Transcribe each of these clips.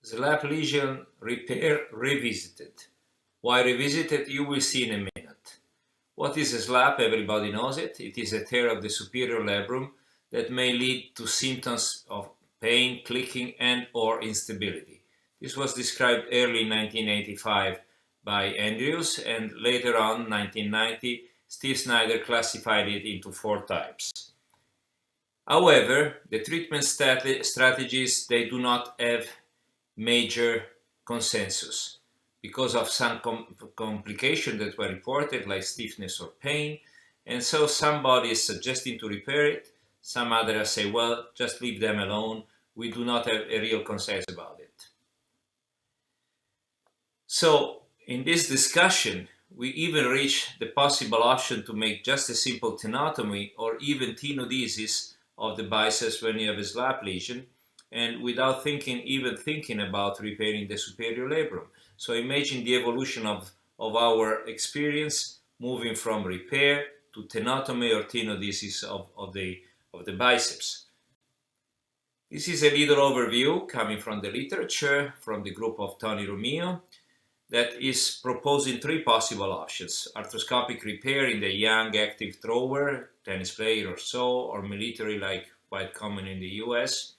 SLAP lesion repair revisited. Why revisited? You will see in a minute. What is a SLAP? Everybody knows it. It is a tear of the superior labrum that may lead to symptoms of pain, clicking, and or instability. This was described early in 1985 by Andrews, and later on, 1990, Steve Snyder classified it into 4 types. However, the treatment strategies, they do not have major consensus because of some complications that were reported, like stiffness or pain, and so somebody is suggesting to repair it, some others say, well, just leave them alone, we do not have a real consensus about it. So in this discussion, we even reached the possible option to make just a simple tenotomy or even tenodesis of the biceps when you have a SLAP lesion, and without even thinking about repairing the superior labrum. So imagine the evolution of our experience moving from repair to tenotomy or tenodesis of the biceps. This is a little overview coming from the literature from the group of Tony Romeo that is proposing 3 possible options: arthroscopic repair in the young active thrower, tennis player or so, or military, like quite common in the US.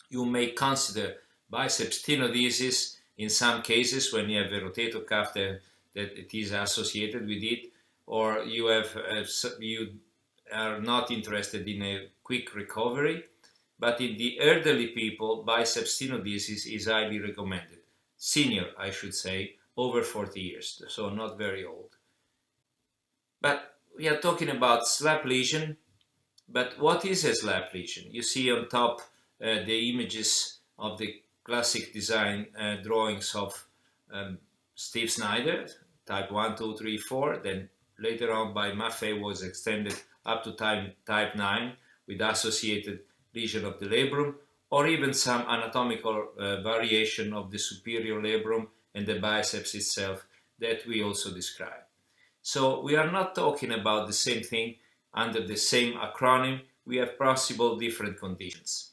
You may consider biceps tenodesis in some cases when you have a rotator cuff that it is associated with it, or you are not interested in a quick recovery. But in the elderly people, biceps tenodesis is highly recommended. Senior, I should say, over 40 years, so not very old. But we are talking about SLAP lesion. But what is a SLAP lesion? You see on top the images of the classic design drawings of Steve Snyder, type 1, 2, 3, 4. Then later on by Maffei was extended up to type 9 with associated lesion of the labrum, or even some anatomical variation of the superior labrum and the biceps itself that we also describe. So we are not talking about the same thing under the same acronym. We have possible different conditions.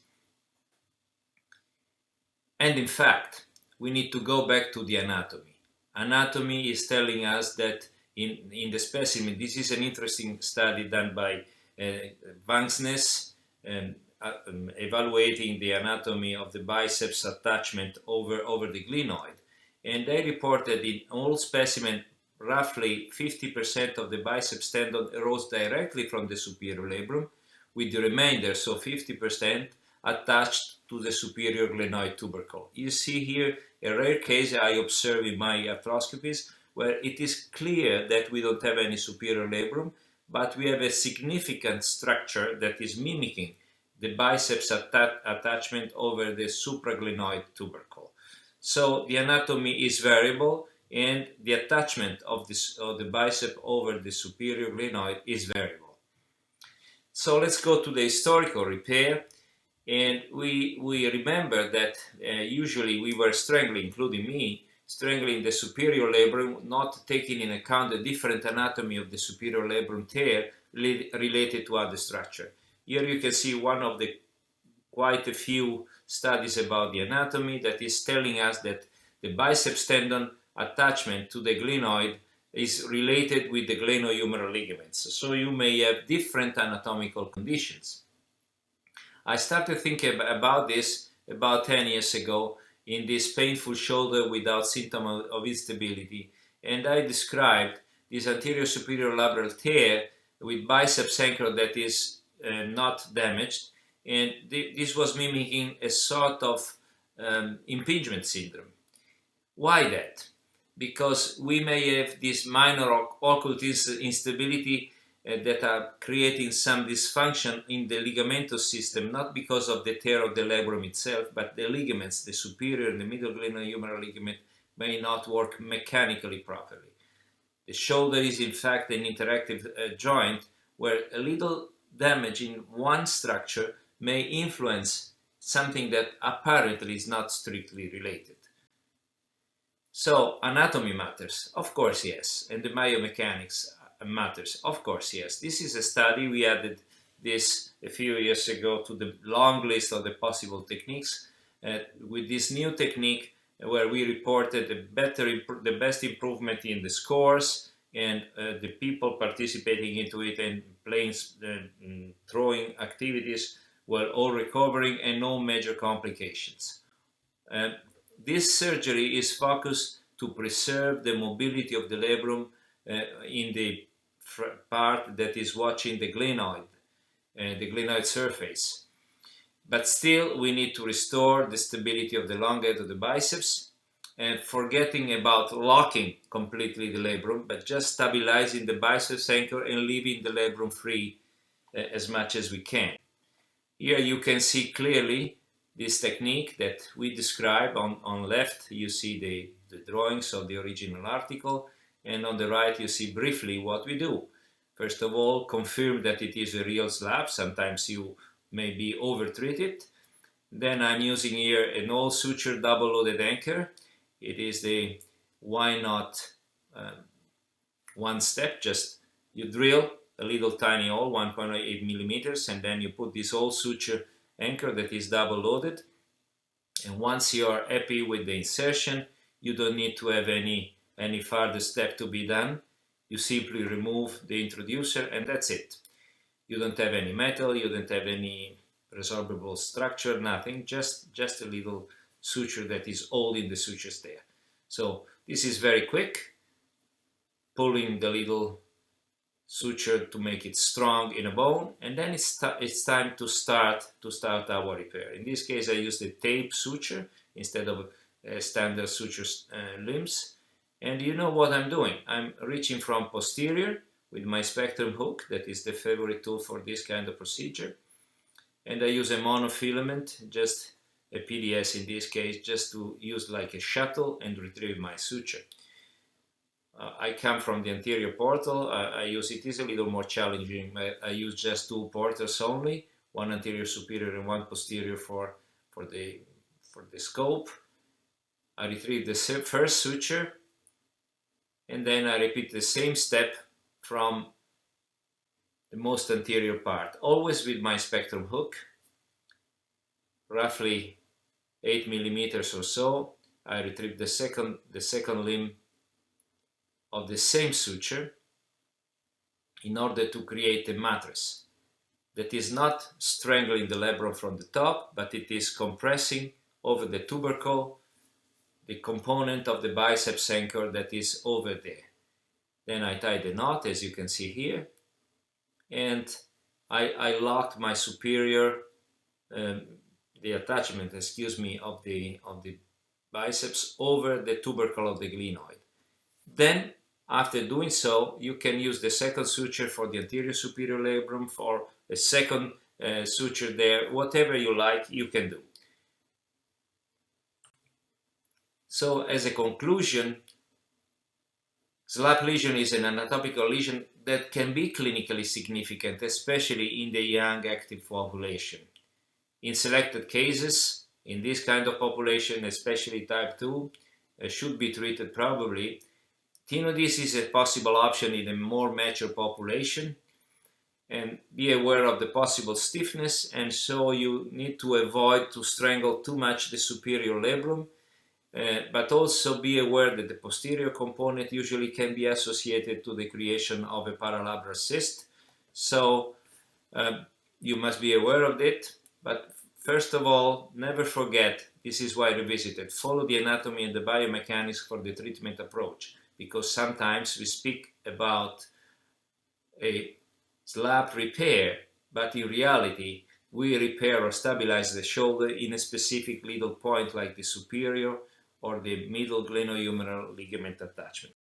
And in fact, we need to go back to the anatomy. Anatomy is telling us that in the specimen, this is an interesting study done by Vangsness, evaluating the anatomy of the biceps attachment over the glenoid. And they reported in all specimens, roughly 50% of the biceps tendon arose directly from the superior labrum, with the remainder, so 50%, attached to the superior glenoid tubercle. You see here a rare case I observe in my arthroscopies where it is clear that we don't have any superior labrum, but we have a significant structure that is mimicking the biceps attachment over the supraglenoid tubercle. So the anatomy is variable, and the attachment of the bicep over the superior glenoid is variable. So let's go to the historical repair, and we remember that usually we were strangling, including me, strangling the superior labrum, not taking in account the different anatomy of the superior labrum tear related to other structure. Here you can see one of the quite a few studies about the anatomy that is telling us that the biceps tendon attachment to the glenoid is related with the glenohumeral ligaments. So you may have different anatomical conditions. I started thinking about this about 10 years ago in this painful shoulder without symptom of instability, and I described this anterior superior labral tear with biceps anchor that is not damaged, and this was mimicking a sort of impingement syndrome. Why that? Because we may have this minor occult instability that are creating some dysfunction in the ligamentous system, not because of the tear of the labrum itself, but the ligaments, the superior and the middle glenohumeral ligament, may not work mechanically properly. The shoulder is in fact an interactive joint where a little damage in one structure may influence something that apparently is not strictly related. So anatomy matters, of course yes, and the biomechanics matters, of course yes. This is a study, we added this a few years ago to the long list of the possible techniques, with this new technique where we reported the best improvement in the scores, and the people participating into it and playing throwing activities were all recovering and no major complications. This surgery is focused to preserve the mobility of the labrum in the part that is watching the glenoid surface. But still, we need to restore the stability of the long head of the biceps, and forgetting about locking completely the labrum, but just stabilizing the biceps anchor and leaving the labrum free as much as we can. Here you can see clearly this technique that we describe. On left you see the drawings of the original article, and on the right you see briefly what we do. First of all, confirm that it is a real SLAHOC. Sometimes you may be over-treated. Then I'm using here an all suture double loaded anchor. It is the why not one step. Just you drill a little tiny hole, 1.8 millimeters, and then you put this all suture anchor that is double loaded. And once you are happy with the insertion, you don't need to have any further step to be done. You simply remove the introducer and that's it. You don't have any metal, you don't have any resorbable structure, nothing, just a little suture that is holding the sutures there. So this is very quick, pulling the little suture to make it strong in a bone, and then it's time to start our repair. In this case I use the tape suture instead of standard suture limbs. And you know what I'm doing. I'm reaching from posterior with my spectrum hook, that is the favorite tool for this kind of procedure. And I use a monofilament, just a PDS in this case, just to use like a shuttle and retrieve my suture. I come from the anterior portal. It is a little more challenging. I use just two portals only, one anterior superior and one posterior for the scope. I retrieve the first suture, and then I repeat the same step from the most anterior part, always with my spectrum hook, roughly 8 millimeters or so. I retrieve the second limb of the same suture in order to create a mattress that is not strangling the labrum from the top, but it is compressing over the tubercle, the component of the biceps anchor that is over there. Then I tie the knot, as you can see here, and I locked my superior, the attachment, excuse me, of the biceps over the tubercle of the glenoid. Then, after doing so, you can use the second suture for the anterior superior labrum, for a second suture there, whatever you like, you can do. So, as a conclusion, SLAHOC lesion is an anatomical lesion that can be clinically significant, especially in the young active population. In selected cases, in this kind of population, especially type 2, should be treated probably. Tenodesis is a possible option in a more mature population, and be aware of the possible stiffness, and so you need to avoid to strangle too much the superior labrum. But also be aware that the posterior component usually can be associated to the creation of a paralabral cyst. So you must be aware of it. But first of all, never forget, this is why I revisited, follow the anatomy and the biomechanics for the treatment approach. Because sometimes we speak about a SLAHOC repair, but in reality, we repair or stabilize the shoulder in a specific little point like the superior or the middle glenohumeral ligament attachment.